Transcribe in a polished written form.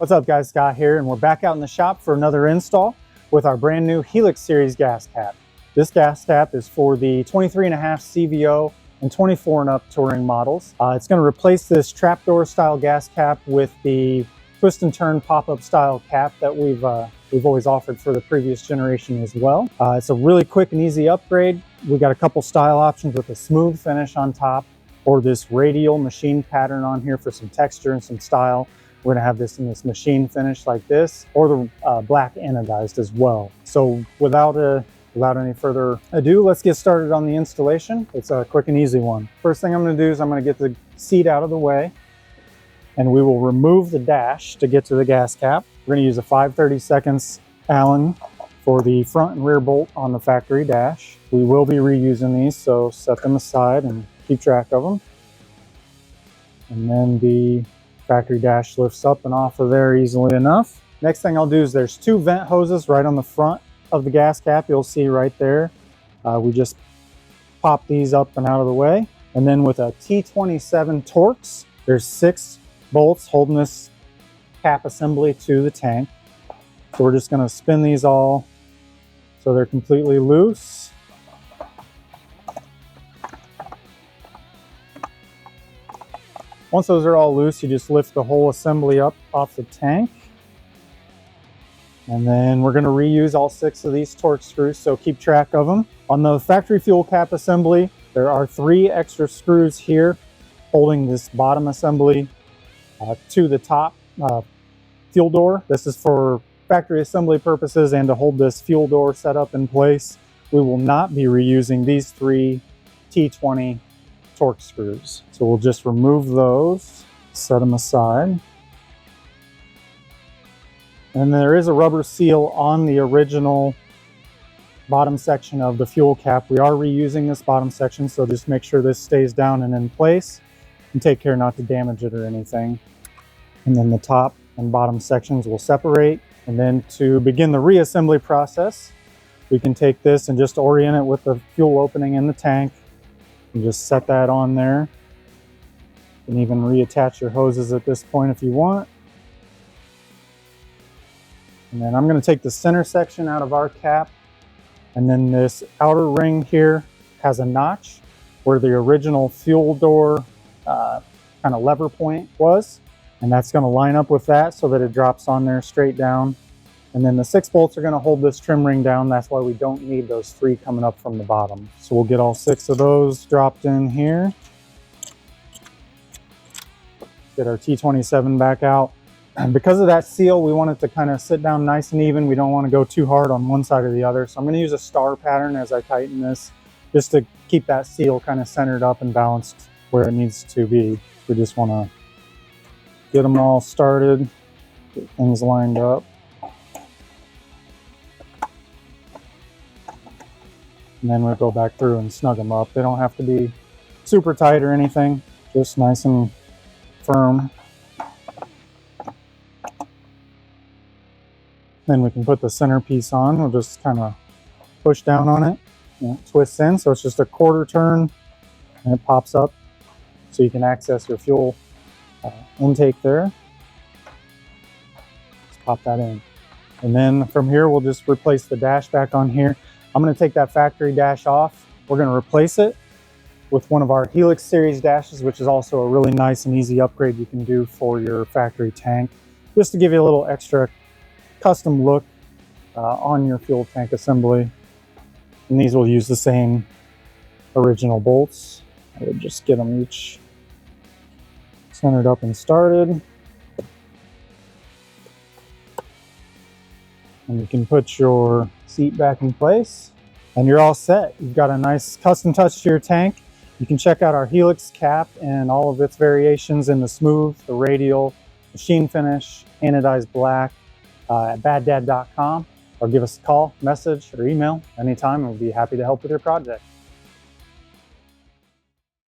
What's up guys, Scott here, and we're back out in the shop for another install with our brand new Helix Series Gas Cap. This gas cap is for the 23.5 CVO and 24 and up touring models. It's going to replace this trapdoor style gas cap with the twist and turn pop-up style cap that we've always offered for the previous generation as well. It's a really quick and easy upgrade. We got a couple style options with a smooth finish on top, or this radial machine pattern on here for some texture and some style. We're gonna have this in this machine finish like this, or the black anodized as well. So without any further ado, let's get started on the installation. It's a quick and easy one. First thing I'm gonna do is I'm gonna get the seat out of the way, and we will remove the dash to get to the gas cap. We're gonna use a 5/32 Allen for the front and rear bolt on the factory dash. We will be reusing these, so set them aside and keep track of them. And then the factory dash lifts up and off of there easily enough. Next thing I'll do is there's two vent hoses right on the front of the gas cap. You'll see right there. We just pop these up and out of the way. And then with a T27 Torx, there's 6 bolts holding this cap assembly to the tank. So we're just going to spin these all so they're completely loose. Once those are all loose, you just lift the whole assembly up off the tank. And then we're going to reuse all 6 of these Torx screws, so keep track of them. On the factory fuel cap assembly, there are 3 extra screws here holding this bottom assembly to the top fuel door. This is for factory assembly purposes and to hold this fuel door set up in place. We will not be reusing these 3 T20 Torx screws. So we'll just remove those, set them aside. And there is a rubber seal on the original bottom section of the fuel cap. We are reusing this bottom section, so just make sure this stays down and in place and take care not to damage it or anything. And then the top and bottom sections will separate. And then to begin the reassembly process, we can take this and just orient it with the fuel opening in the tank. And just set that on there. You can even reattach your hoses at this point if you want. And then I'm going to take the center section out of our cap, and then this outer ring here has a notch where the original fuel door kind of lever point was, and that's going to line up with that so that it drops on there straight down. And then the 6 bolts are going to hold this trim ring down. That's why we don't need those 3 coming up from the bottom. So we'll get all 6 of those dropped in here. Get our T27 back out. And because of that seal, we want it to kind of sit down nice and even. We don't want to go too hard on one side or the other. So I'm going to use a star pattern as I tighten this, just to keep that seal kind of centered up and balanced where it needs to be. We just want to get them all started, get things lined up. And then we'll go back through and snug them up. They don't have to be super tight or anything, just nice and firm. Then we can put the centerpiece on. We'll just kind of push down on it, and it twists in. So it's just a quarter turn and it pops up so you can access your fuel intake there. Just pop that in. And then from here, we'll just replace the dash back on here. I'm going to take that factory dash off. We're going to replace it with one of our Helix Series Dashes, which is also a really nice and easy upgrade you can do for your factory tank, just to give you a little extra custom look on your fuel tank assembly. And these will use the same original bolts. I would just get them each centered up and started. And you can put your seat back in place and you're all set. You've got a nice custom touch to your tank. You can check out our Helix cap and all of its variations in the smooth, the radial, machine finish, anodized black at baddad.com, or give us a call, message, or email anytime, and we'll be happy to help with your project.